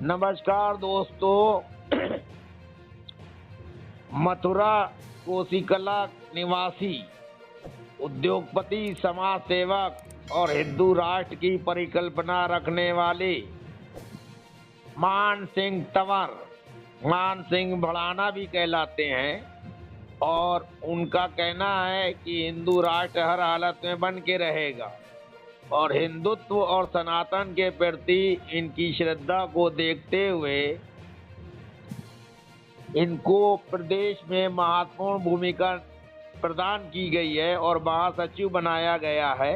नमस्कार दोस्तों। मथुरा कोसीकला निवासी उद्योगपति, समाज सेवक और हिंदू राष्ट्र की परिकल्पना रखने वाले मान सिंह तंवर, मान सिंह भड़ाना भी कहलाते हैं, और उनका कहना है कि हिंदू राष्ट्र हर हालत में बन के रहेगा और हिंदुत्व और सनातन के प्रति इनकी श्रद्धा को देखते हुए इनको प्रदेश में महत्वपूर्ण भूमिका प्रदान की गई है और महासचिव बनाया गया है।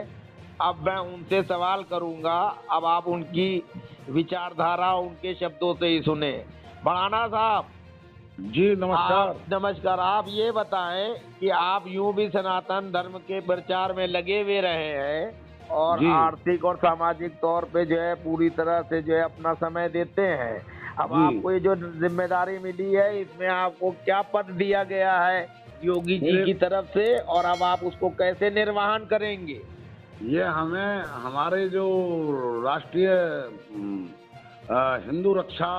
अब मैं उनसे सवाल करूंगा, अब आप उनकी विचारधारा उनके शब्दों से ही सुने। भड़ाना साहब जी नमस्कार। नमस्कार। आप ये बताएं कि आप यूं भी सनातन धर्म के प्रचार में लगे हुए रहे हैं और आर्थिक और सामाजिक तौर पे जो है पूरी तरह से जो है अपना समय देते हैं। अब आपको ये जो जिम्मेदारी मिली है, इसमें आपको क्या पद दिया गया है योगी जी की तरफ से, और अब आप उसको कैसे निर्वहन करेंगे? ये हमें हमारे जो राष्ट्रीय हिंदू रक्षा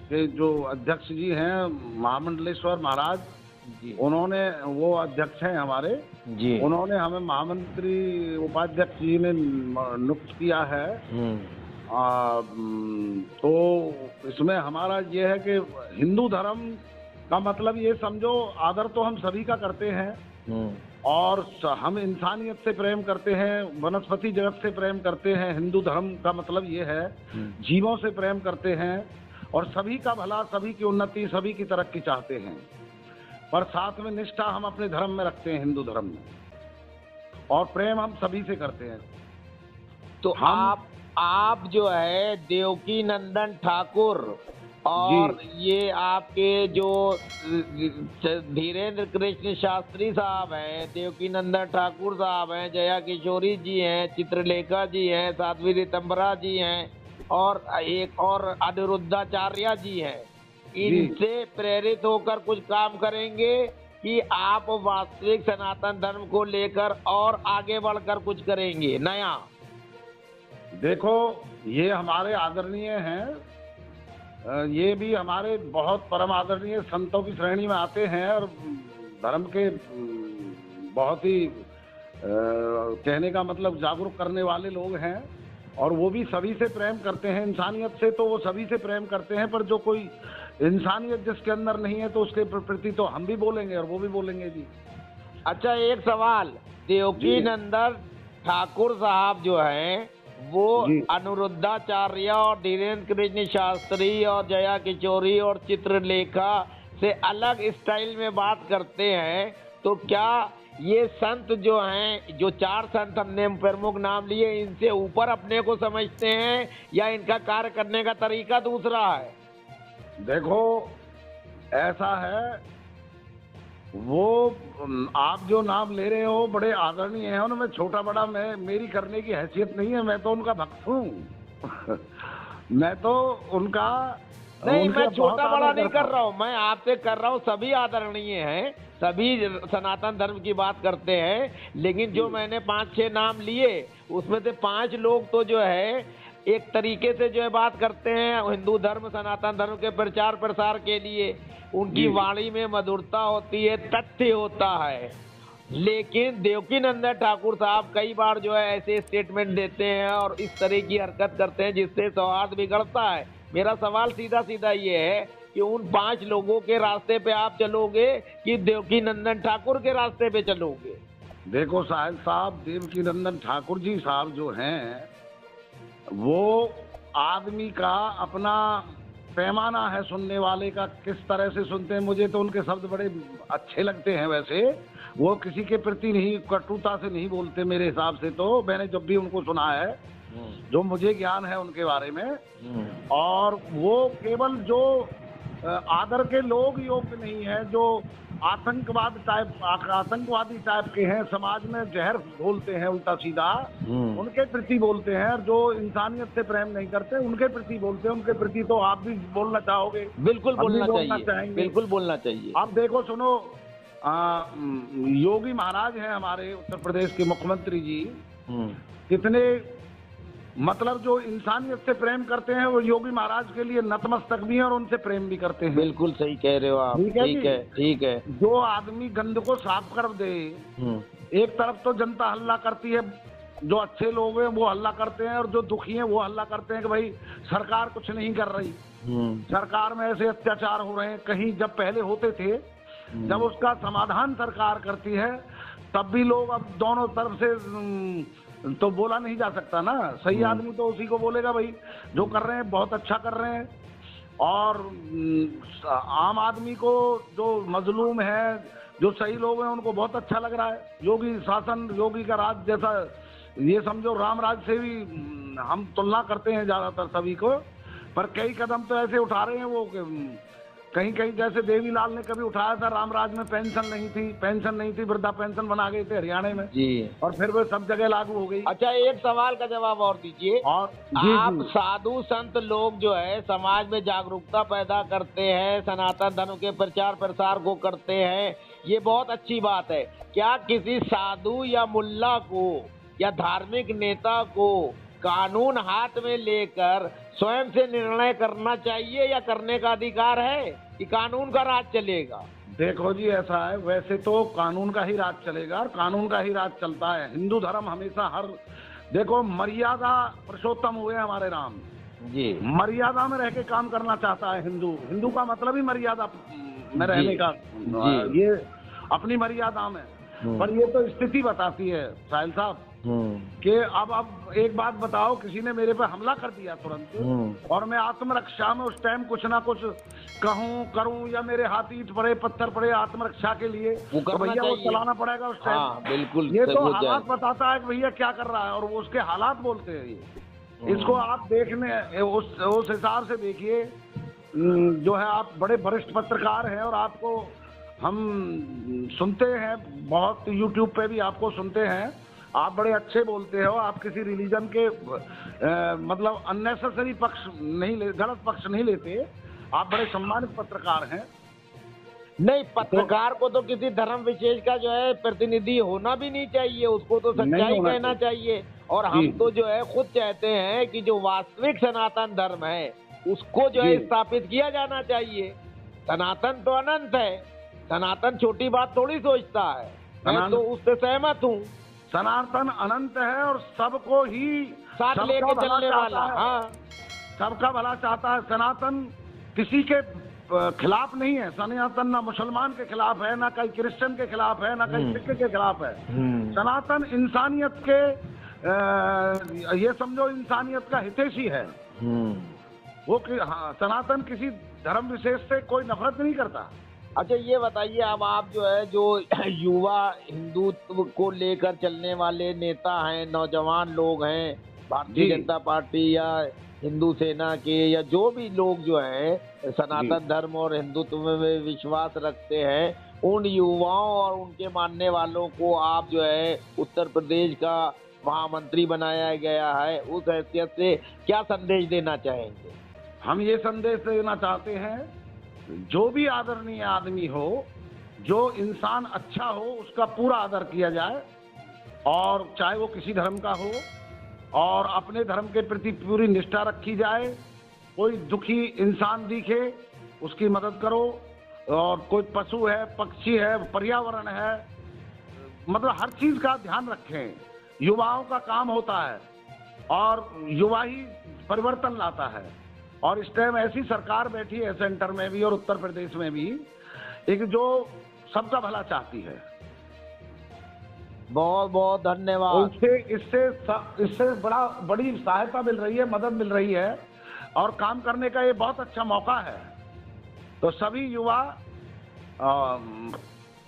के जो अध्यक्ष जी हैं, महामंडलेश्वर महाराज जी, उन्होंने, वो अध्यक्ष हैं हमारे जी, उन्होंने हमें महामंत्री उपाध्यक्ष जी ने नियुक्त किया है। तो इसमें हमारा ये है कि हिंदू धर्म का मतलब ये समझो, आदर तो हम सभी का करते हैं और हम इंसानियत से प्रेम करते हैं, वनस्पति जगत से प्रेम करते हैं। हिंदू धर्म का मतलब ये है जीवों से प्रेम करते हैं और सभी का भला, सभी की उन्नति, सभी की तरक्की चाहते हैं, पर साथ में निष्ठा हम अपने धर्म में रखते हैं, हिंदू धर्म में, और प्रेम हम सभी से करते हैं। तो आप जो है देवकी नंदन ठाकुर और ये आपके जो धीरेन्द्र कृष्ण शास्त्री साहब हैं, देवकी नंदन ठाकुर साहब हैं, जया किशोरी जी हैं, चित्रलेखा जी हैं, साध्वी रितंबरा जी हैं और एक और अनिरुद्धाचार्य जी हैं, इनसे प्रेरित होकर कुछ काम करेंगे कि आप वास्तविक सनातन धर्म को लेकर और आगे बढ़कर कुछ करेंगे नया? देखो, ये हमारे आदरणीय हैं, ये भी हमारे बहुत परम आदरणीय संतों की श्रेणी में आते हैं और धर्म के बहुत ही कहने का मतलब जागरूक करने वाले लोग हैं, और वो भी सभी से प्रेम करते हैं। इंसानियत से तो वो सभी से प्रेम करते हैं, पर जो कोई इंसानियत जिसके अंदर नहीं है तो उसके प्रति तो हम भी बोलेंगे और वो भी बोलेंगे जी। अच्छा, एक सवाल, देवकी नंदन ठाकुर साहब जो हैं वो अनिरुद्धाचार्य और धीरेन्द्र कृष्ण शास्त्री और जया किशोरी और चित्रलेखा से अलग स्टाइल में बात करते हैं, तो क्या ये संत जो हैं, जो 4 संत हमने प्रमुख नाम लिए, इनसे ऊपर अपने को समझते हैं या इनका कार्य करने का तरीका दूसरा है? देखो, ऐसा है, वो आप जो नाम ले रहे हो बड़े आदरणीय हैं, उनमें छोटा बड़ा मेरी करने की हैसियत नहीं है। मैं तो उनका भक्त हूँ। मैं तो उनका नहीं, मैं छोटा बड़ा नहीं कर रहा हूँ, मैं आपसे कर रहा हूँ, सभी आदरणीय हैं, सभी सनातन धर्म की बात करते हैं, लेकिन जो मैंने 5-6 नाम लिए उसमें से 5 लोग तो जो है एक तरीके से जो है बात करते हैं हिंदू धर्म, सनातन धर्म के प्रचार प्रसार के लिए, उनकी वाणी में मधुरता होती है, तथ्य होता है। लेकिन देवकी नंदन ठाकुर साहब कई बार जो है ऐसे स्टेटमेंट देते हैं और इस तरह की हरकत करते हैं जिससे सौहार्द बिगड़ता है। मेरा सवाल सीधा सीधा ये है कि उन 5 लोगों के रास्ते पे आप चलोगे कि देवकी नंदन ठाकुर के रास्ते पे चलोगे? देखो साहिल साहब, देवकी नंदन ठाकुर जी साहब जो हैं, वो आदमी का अपना पैमाना है सुनने वाले का, किस तरह से सुनते हैं। मुझे तो उनके शब्द बड़े अच्छे लगते हैं। वैसे वो किसी के प्रति नहीं, कटुता से नहीं बोलते मेरे हिसाब से। तो मैंने जब भी उनको सुना है, जो मुझे ज्ञान है उनके बारे में, और वो केवल जो आदर के लोग योग्य नहीं है, जो आतंकवादी टाइप के हैं, समाज में जहर घोलते हैं उल्टा सीधा, उनके प्रति बोलते हैं। और जो इंसानियत से प्रेम नहीं करते उनके प्रति बोलते हैं। उनके प्रति तो आप भी बोलना चाहोगे? बिल्कुल बोलना चाहिए, बिल्कुल बोलना चाहिए। अब देखो, सुनो, योगी महाराज हैं हमारे उत्तर प्रदेश के मुख्यमंत्री जी, कितने मतलब जो इंसानियत से प्रेम करते हैं वो योगी महाराज के लिए नतमस्तक भी हैं और उनसे प्रेम भी करते हैं। बिल्कुल सही कह रहे हो आप। ठीक है ठीक जी। है, ठीक है। जो आदमी गंद को साफ कर दे, एक तरफ तो जनता हल्ला करती है, जो अच्छे लोग हैं वो हल्ला करते हैं और जो दुखी हैं वो हल्ला करते हैं कि भाई सरकार कुछ नहीं कर रही, सरकार में ऐसे अत्याचार हो रहे हैं। कहीं जब पहले होते थे, जब उसका समाधान सरकार करती है तब भी लोग अब दोनों तरफ से तो बोला नहीं जा सकता ना। सही आदमी तो उसी को बोलेगा भाई जो कर रहे हैं बहुत अच्छा कर रहे हैं, और आम आदमी को जो मजलूम है, जो सही लोग हैं उनको बहुत अच्छा लग रहा है। योगी शासन, योगी का राज जैसा, ये समझो राम राज से भी हम तुलना करते हैं ज्यादातर सभी को, पर कई कदम तो ऐसे उठा रहे हैं वो कहीं कहीं, जैसे देवीलाल ने कभी उठाया था रामराज में पेंशन नहीं थी, वृद्धा पेंशन बना गए थे हरियाणा में जी, और फिर वो सब जगह लागू हो गई। अच्छा, एक सवाल का जवाब और दीजिए। और आप साधु संत लोग जो है समाज में जागरूकता पैदा करते हैं, सनातन धर्म के प्रचार प्रसार को करते हैं, ये बहुत अच्छी बात है। क्या किसी साधु या मुल्ला को या धार्मिक नेता को कानून हाथ में लेकर स्वयं से निर्णय करना चाहिए या करने का अधिकार है कि कानून का राज चलेगा? देखो जी, ऐसा है, वैसे तो कानून का ही राज चलेगा और कानून का ही राज चलता है। हिंदू धर्म हमेशा देखो मर्यादा पुरुषोत्तम हुए हमारे राम जी, मर्यादा में रह के काम करना चाहता है हिंदू का मतलब ही मर्यादा में रहने का, ये अपनी मर्यादा में। पर ये तो स्थिति बताती है साहिल साहब कि अब एक बात बताओ, किसी ने मेरे पे हमला कर दिया तुरंत और मैं आत्मरक्षा में उस टाइम कुछ ना कुछ कहूँ करूँ, या मेरे हाथ ईंट पड़े पत्थर पड़े आत्मरक्षा के लिए, तो भैया वो चलाना पड़ेगा उस टाइम। हाँ, बिल्कुल। ये तो हालात बताता है कि भैया क्या कर रहा है, और वो उसके हालात बोलते हैं ये। इसको आप देखने उस हिसाब से देखिए, जो है आप बड़े वरिष्ठ पत्रकार हैं और आपको हम सुनते हैं बहुत, यूट्यूब पे भी आपको सुनते हैं, आप बड़े अच्छे बोलते हो, आप किसी रिलीजन के मतलब अननेसेसरी पक्ष नहीं गलत पक्ष नहीं लेते, आप बड़े सम्मानित पत्रकार हैं। नहीं, पत्रकार को तो किसी धर्म विशेष का जो है प्रतिनिधि होना भी नहीं चाहिए, उसको तो सच्चाई कहना चाहिए। और हम तो जो है खुद चाहते हैं कि जो वास्तविक सनातन धर्म है उसको जो है स्थापित किया जाना चाहिए। सनातन तो अनंत है, सनातन छोटी बात थोड़ी सोचता है, मैं तो उससे सहमत हूँ। सनातन अनंत है और सबको ही साथ लेके चलने वाला, हाँ, सबका भला चाहता है। सनातन किसी के खिलाफ नहीं है, सनातन ना मुसलमान के खिलाफ है, ना कहीं क्रिश्चियन के खिलाफ है, ना कहीं सिख के खिलाफ है। सनातन इंसानियत के ये समझो इंसानियत का हितैषी है वो। हाँ, सनातन किसी धर्म विशेष से कोई नफरत नहीं करता। अच्छा, ये बताइए, अब आप जो है जो युवा हिंदुत्व को लेकर चलने वाले नेता हैं, नौजवान लोग हैं, भारतीय जनता पार्टी या हिंदू सेना के, या जो भी लोग जो हैं सनातन धर्म और हिंदुत्व में विश्वास रखते हैं, उन युवाओं और उनके मानने वालों को आप जो है उत्तर प्रदेश का महामंत्री बनाया गया है, उस हैसियत से क्या संदेश देना चाहेंगे? हम ये संदेश देना चाहते हैं, जो भी आदरणीय आदमी हो, जो इंसान अच्छा हो, उसका पूरा आदर किया जाए, और चाहे वो किसी धर्म का हो, और अपने धर्म के प्रति पूरी निष्ठा रखी जाए। कोई दुखी इंसान दिखे उसकी मदद करो, और कोई पशु है, पक्षी है, पर्यावरण है, मतलब हर चीज का ध्यान रखें। युवाओं का काम होता है और युवा ही परिवर्तन लाता है, और इस टाइम ऐसी सरकार बैठी है सेंटर में भी और उत्तर प्रदेश में भी, एक जो सबका भला चाहती है। बहुत बहुत धन्यवाद। इससे बड़ी सहायता मिल रही है, मदद मिल रही है, और काम करने का ये बहुत अच्छा मौका है। तो सभी युवा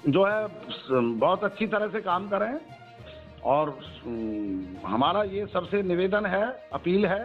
जो है बहुत अच्छी तरह से काम करें, और हमारा ये सबसे निवेदन है, अपील है